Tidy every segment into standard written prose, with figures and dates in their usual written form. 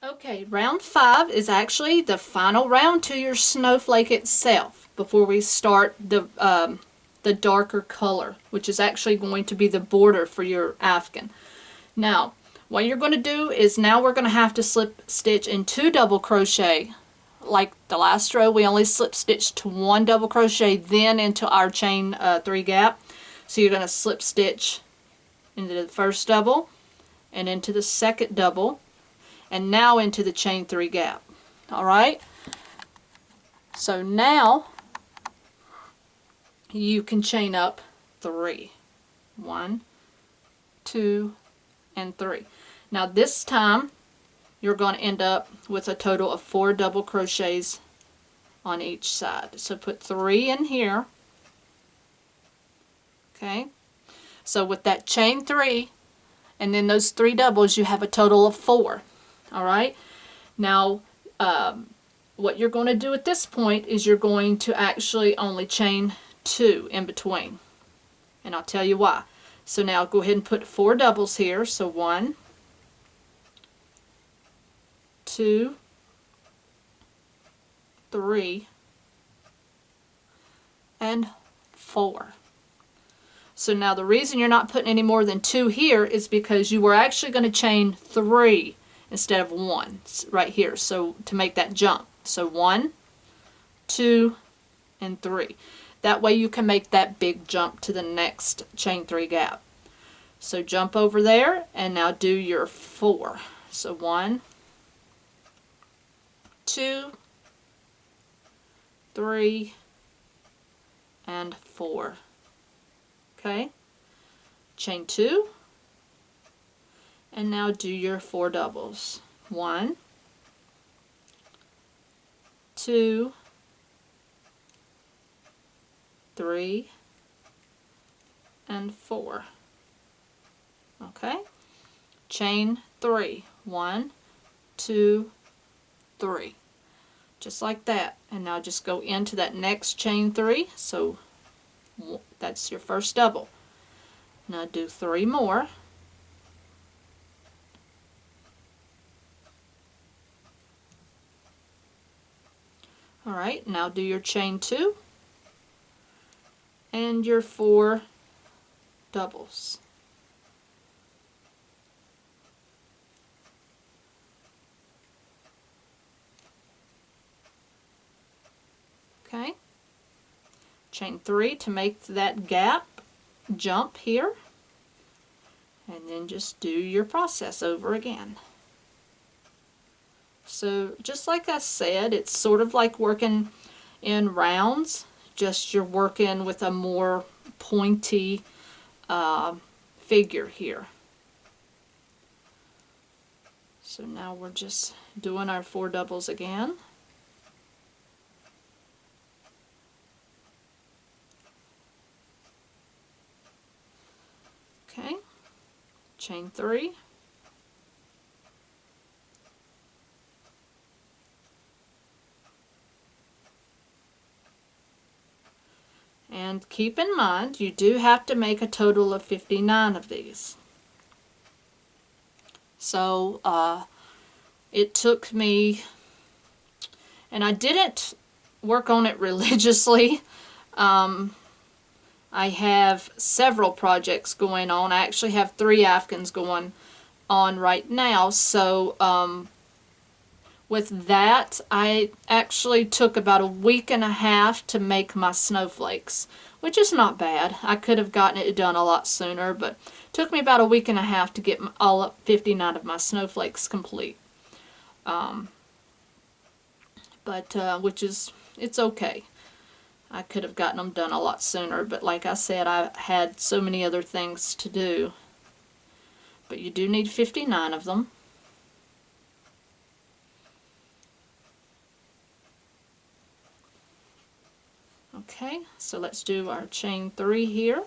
Okay, round 5 is actually the final round to your snowflake itself before we start the darker color, which is actually going to be the border for your afghan. Now, what you're going to do is now we're going to have to slip stitch in 2 double crochet. Like the last row, we only slip stitch to 1 double crochet, then into our chain 3 gap. So you're going to slip stitch into the first double and into the second double, and now into the chain 3 gap. Alright, so now you can chain up 3. 1, 2, and 3. Now this time you're going to end up with a total of 4 double crochets on each side. So put 3 in here. Okay, so with that chain 3 and then those 3 doubles, you have a total of 4. Alright, now what you're going to do at this point is you're going to actually only chain 2 in between, and I'll tell you why. So now go ahead and put 4 doubles here. So 1, 2, 3, and 4. So now the reason you're not putting any more than 2 here is because you were actually going to chain 3 instead of 1 right here, so to make that jump. So 1, 2, and 3. That way you can make that big jump to the next chain 3 gap. So jump over there and now do your 4. So 1, 2, 3, and 4. Okay, chain 2, and now do your 4 doubles. 1, 2, 3, and 4. Okay, chain 3. 1, 2, 3. Just like that. And now just go into that next chain 3. So that's your first double. Now do 3 more. Alright, now do your chain 2 and your 4 doubles. Okay, chain 3 to make that gap jump here, and then just do your process over again. So just like I said, it's sort of like working in rounds, just you're working with a more pointy figure here. So now we're just doing our 4 doubles again. Okay, chain 3. And keep in mind, you do have to make a total of 59 of these. So it took me, and I didn't work on it religiously. I have several projects going on. I actually have 3 afghans going on right now. So with that, I actually took about a week and a half to make my snowflakes, which is not bad. I could have gotten it done a lot sooner, but it took me about a week and a half to get all up 59 of my snowflakes complete. Which is, it's okay. I could have gotten them done a lot sooner, but like I said, I had so many other things to do. But you do need 59 of them. Okay, so let's do our chain 3 here.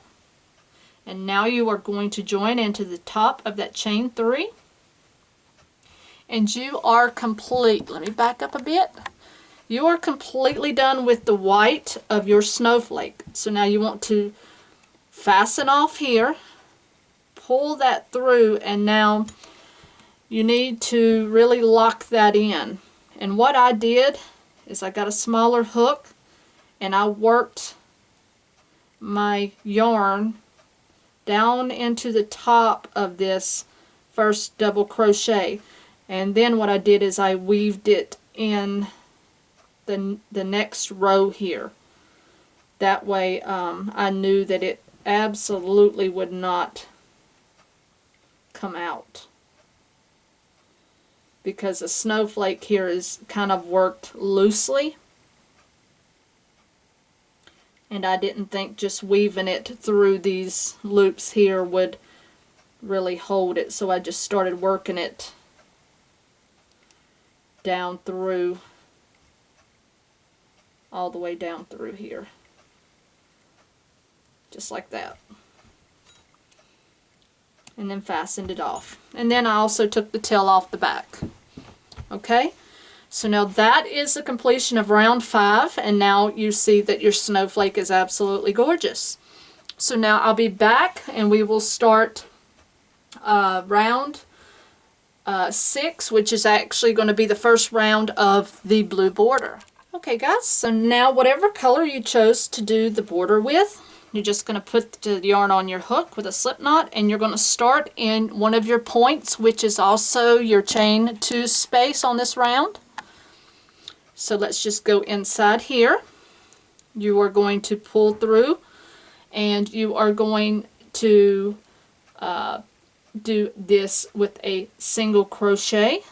And now you are going to join into the top of that chain 3. And you are complete. Let me back up a bit. You are completely done with the white of your snowflake. So now you want to fasten off here, pull that through, and now you need to really lock that in. And what I did is I got a smaller hook and I worked my yarn down into the top of this first double crochet, and then what I did is I weaved it in the next row here. That way I knew that it absolutely would not come out, because the snowflake here is kind of worked loosely, and I didn't think just weaving it through these loops here would really hold it, so I just started working it down through, all the way down through here, just like that, and then fastened it off. And then I also took the tail off the back. Okay, so now that is the completion of round 5, and now you see that your snowflake is absolutely gorgeous. So now I'll be back and we will start round 6, which is actually going to be the first round of the blue border. Okay guys, so now whatever color you chose to do the border with, you're just going to put the yarn on your hook with a slip knot, and you're going to start in one of your points, which is also your chain 2 space on this round. So let's just go inside here. You are going to pull through, and you are going to do this with a single crochet.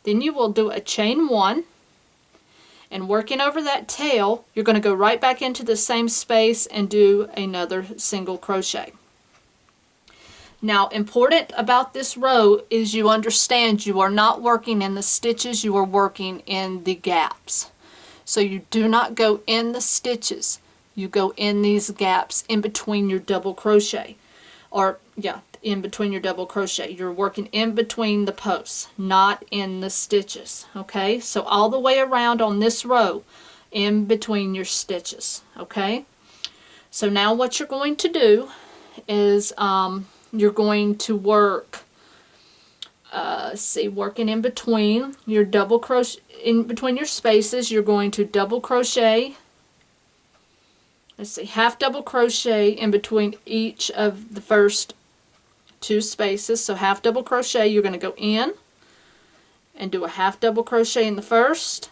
Then you will do a chain 1, and working over that tail, you're going to go right back into the same space and do another single crochet. Now, important about this row is you understand you are not working in the stitches, you are working in the gaps. So you do not go in the stitches, you go in these gaps in between your double crochet, or yeah, in between your double crochet. You're working in between the posts, not in the stitches. Okay, so all the way around on this row, in between your stitches. Okay, so now what you're going to do is you're going to work, working in between your double crochet, in between your spaces. You're going to double crochet, half double crochet in between each of the first 2 spaces. So half double crochet, you're going to go in and do a half double crochet in the first,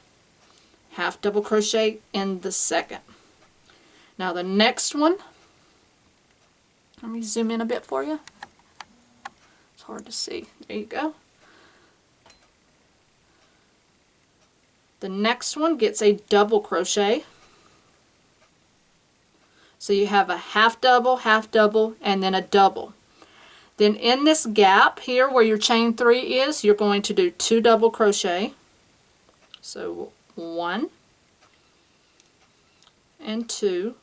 half double crochet in the second. Now the next one, let me zoom in a bit for you. It's hard to see. There you go. The next one gets a double crochet. So you have a half double, and then a double. Then in this gap here where your chain 3 is, you're going to do 2 double crochet. So 1 and 2.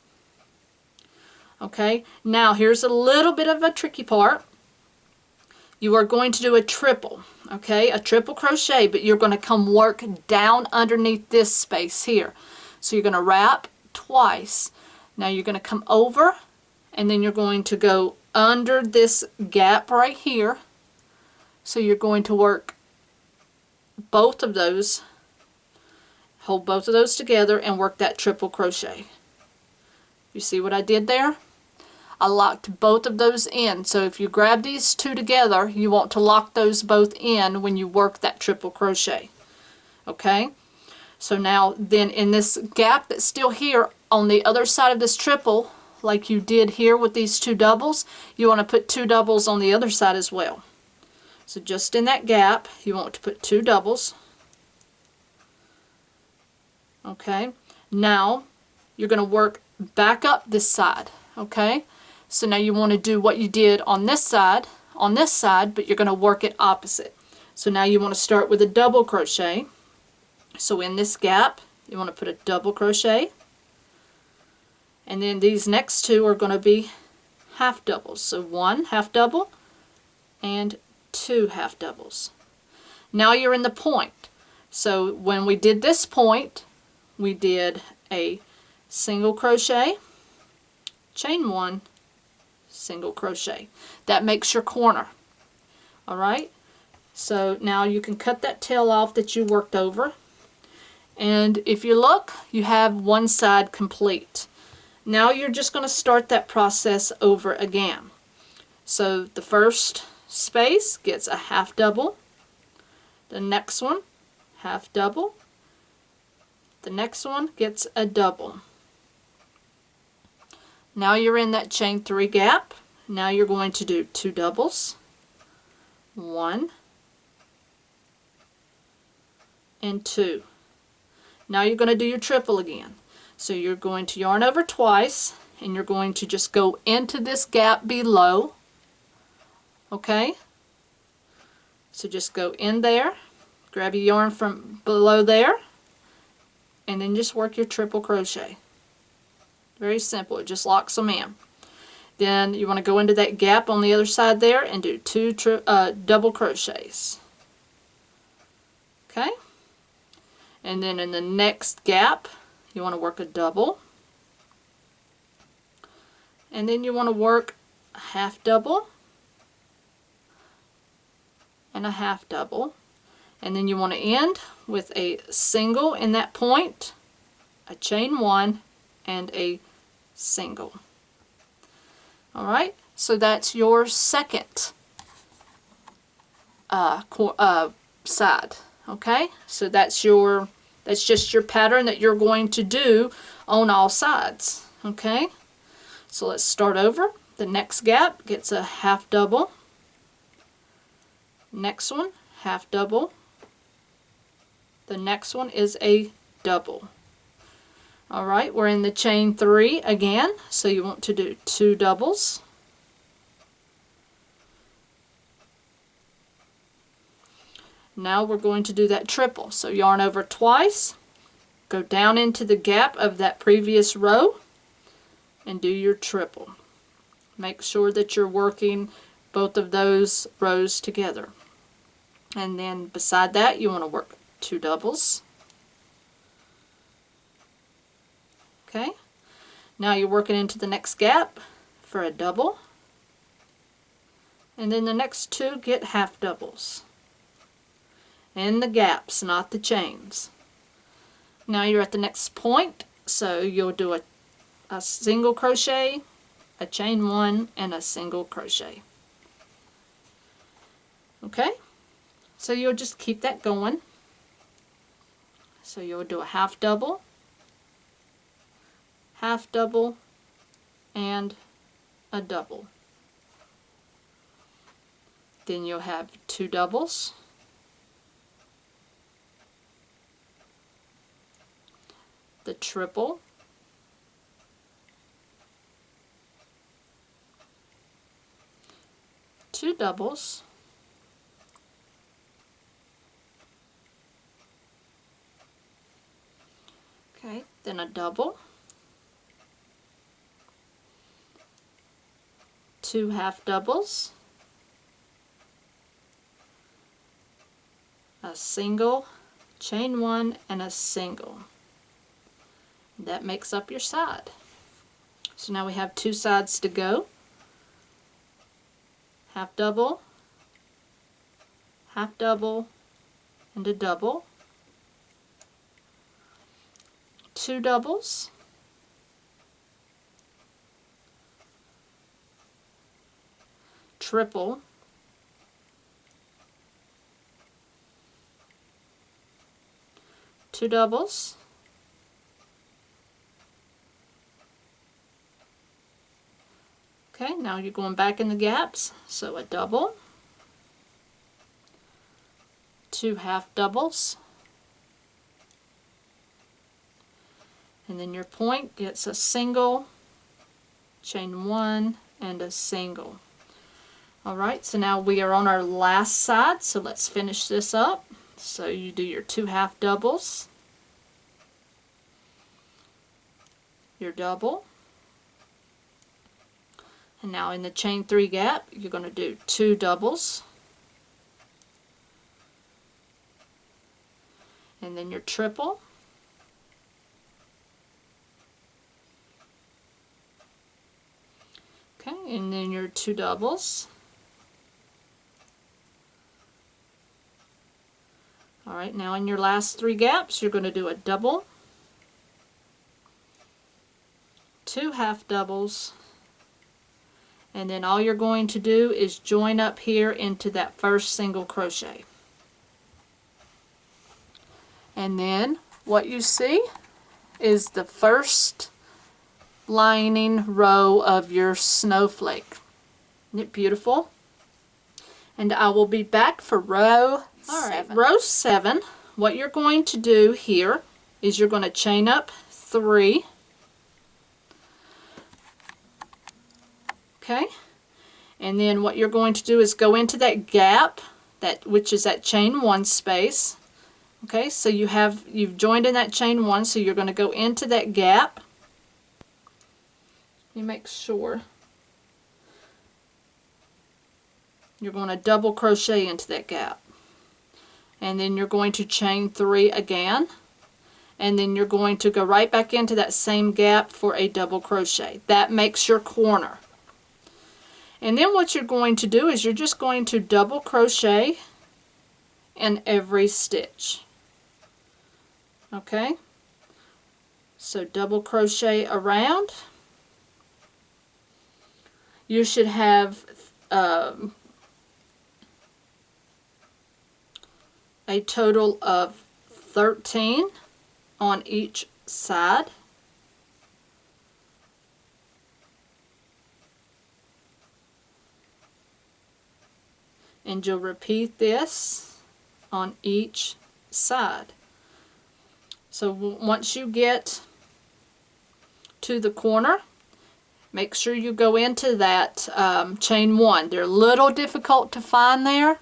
Okay, now here's a little bit of a tricky part. You are going to do a triple, okay, a triple crochet, but you're going to come work down underneath this space here. So you're going to wrap twice. Now you're going to come over, and then you're going to go under this gap right here. So you're going to work both of those, hold both of those together and work that triple crochet. You see what I did there? I locked both of those in. So if you grab these 2 together, you want to lock those both in when you work that triple crochet. Okay? So now then in this gap that's still here on the other side of this triple, like you did here with these 2 doubles, you want to put 2 doubles on the other side as well. So just in that gap, you want to put 2 doubles. Okay, now you're going to work back up this side. Okay, so now you want to do what you did on this side, but you're going to work it opposite. So now you want to start with a double crochet. So in this gap, you want to put a double crochet. And then these next 2 are going to be half doubles. So 1 half double and 2 half doubles. Now you're in the point. So when we did this point, we did a single crochet, chain 1, single crochet. That makes your corner. Alright? So now you can cut that tail off that you worked over. And if you look, you have one side complete. Now you're just going to start that process over again. So the first space gets a half double. The next one, half double. The next one gets a double. Now you're in that chain 3 gap. Now you're going to do 2 doubles. 1 and 2. Now you're going to do your triple again. So you're going to yarn over twice, and you're going to just go into this gap below. Okay? So just go in there, grab your yarn from below there, and then just work your triple crochet. Very simple, it just locks them in. Then you want to go into that gap on the other side there and do 2 double crochets. Okay? And then in the next gap, you want to work a double. And then you want to work a half double and a half double. And then you want to end with a single in that point, a chain 1, and a single. Alright, so that's your second side. Okay, so that's just your pattern that you're going to do on all sides. Okay, so let's start over. The next gap gets a half double. Next one, half double. The next one is a double. Alright, we're in the chain 3 again, so you want to do 2 doubles. Now we're going to do that triple. So yarn over twice, go down into the gap of that previous row, and do your triple. Make sure that you're working both of those rows together. And then beside that, you want to work 2 doubles. Okay, now you're working into the next gap for a double, and then the next 2 get half doubles in the gaps, not the chains. Now you're at the next point, so you'll do a single crochet, a chain 1, and a single crochet. Okay, so you'll just keep that going. So you'll do a half double, half double, and a double. Then you'll have 2 doubles, the triple, two doubles, okay, then a double, 2 half doubles, a single, chain 1, and a single. That makes up your side. So now we have 2 sides to go. Half double, and a double. 2 doubles, triple, two doubles, okay, now you're going back in the gaps, so a double, 2 half doubles, and then your point gets a single, chain 1, and a single. Alright, so now we are on our last side, so let's finish this up. So you do your 2 half doubles, your double, and now in the chain 3 gap you're going to do 2 doubles, and then your triple, okay, and then your 2 doubles, Alright, now in your last 3 gaps you're going to do a double, 2 half doubles, and then all you're going to do is join up here into that first single crochet. And then what you see is the first lining row of your snowflake. Isn't it beautiful? And I will be back for row 7. Row 7, what you're going to do here is you're going to chain up 3. Okay? And then what you're going to do is go into that gap, which is that chain 1 space. Okay, so you've joined in that chain 1, so you're going to go into that gap. You make sure you're going to double crochet into that gap. And then you're going to chain 3 again. And then you're going to go right back into that same gap for a double crochet. That makes your corner. And then what you're going to do is you're just going to double crochet in every stitch. Okay? So double crochet around. You should have a total of 13 on each side. And you'll repeat this on each side. So once you get to the corner, make sure you go into that chain 1. They're a little difficult to find there.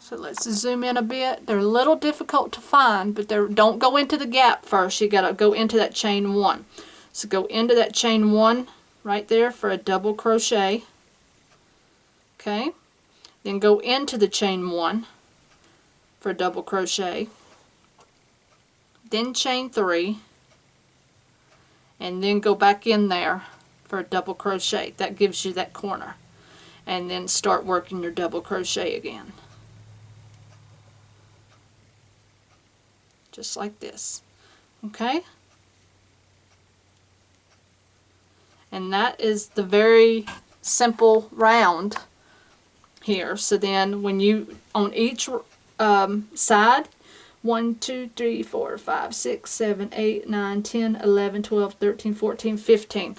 So let's zoom in a bit. They're a little difficult to find, but don't go into the gap first. You got to go into that chain 1. So go into that chain 1 right there for a double crochet. Okay? Then go into the chain 1 for a double crochet. Then chain 3. And then go back in there for a double crochet. That gives you that corner. And then start working your double crochet again. Just like this. Okay? And that is the very simple round here. So then when you, on each side, 1, 2, 3, 4, 5, 6, 7, 8, 9, 10, 11, 12, 13, 14, 15.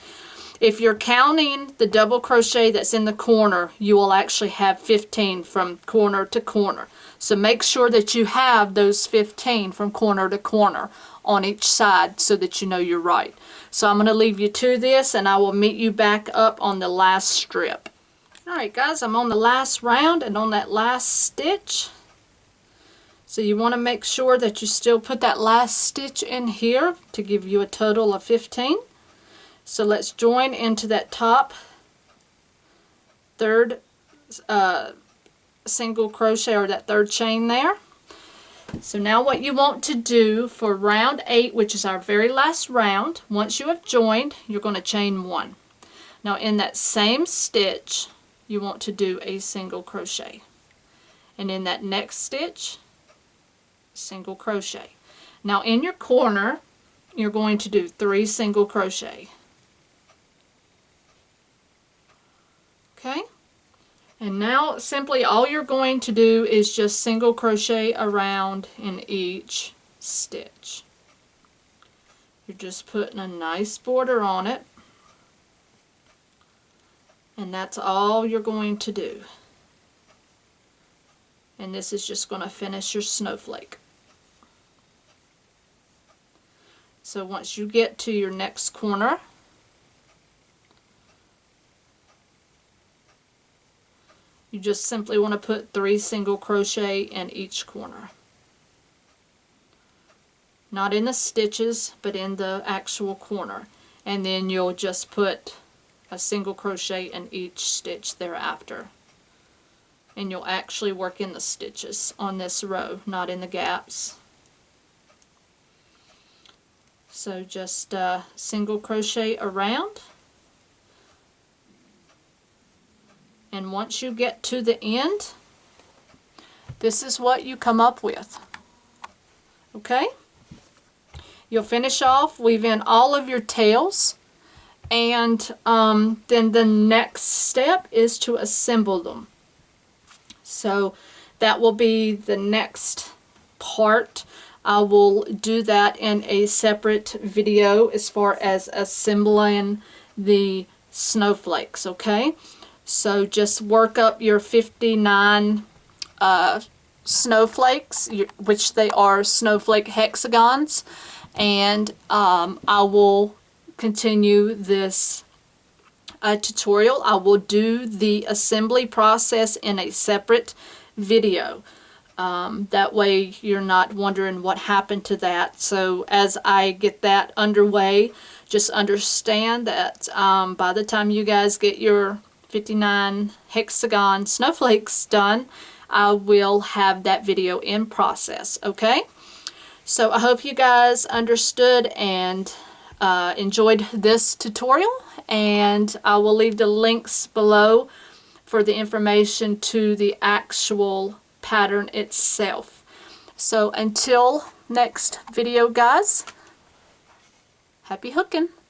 If you're counting the double crochet that's in the corner, you will actually have 15 from corner to corner. So make sure that you have those 15 from corner to corner on each side so that you know you're right. So I'm going to leave you to this, and I will meet you back up on the last strip. Alright guys, I'm on the last round and on that last stitch. So you want to make sure that you still put that last stitch in here to give you a total of 15. So let's join into that top third single crochet, or that third chain there. So now what you want to do for round 8, which is our very last round, once you have joined, you're going to chain 1. Now in that same stitch, you want to do a single crochet. And in that next stitch, single crochet. Now in your corner, you're going to do 3 single crochet. Okay? And now simply all you're going to do is just single crochet around in each stitch. You're just putting a nice border on it. And that's all you're going to do. And this is just going to finish your snowflake. So once you get to your next corner, you just simply want to put 3 single crochet in each corner. Not in the stitches, but in the actual corner. And then you'll just put a single crochet in each stitch thereafter. And you'll actually work in the stitches on this row, not in the gaps. So just single crochet around. And once you get to the end, this is what you come up with. Okay? You'll finish off weaving all of your tails, and then the next step is to assemble them. So that will be the next part. I will do that in a separate video as far as assembling the snowflakes, okay? So just work up your 59 snowflakes, which they are snowflake hexagons, and I will continue this tutorial. I will do the assembly process in a separate video. That way you're not wondering what happened to that. So as I get that underway, just understand that by the time you guys get your 59 hexagon snowflakes done, I will have that video in process, okay? So I hope you guys understood and enjoyed this tutorial, and I will leave the links below for the information to the actual pattern itself. So until next video, guys, happy hooking!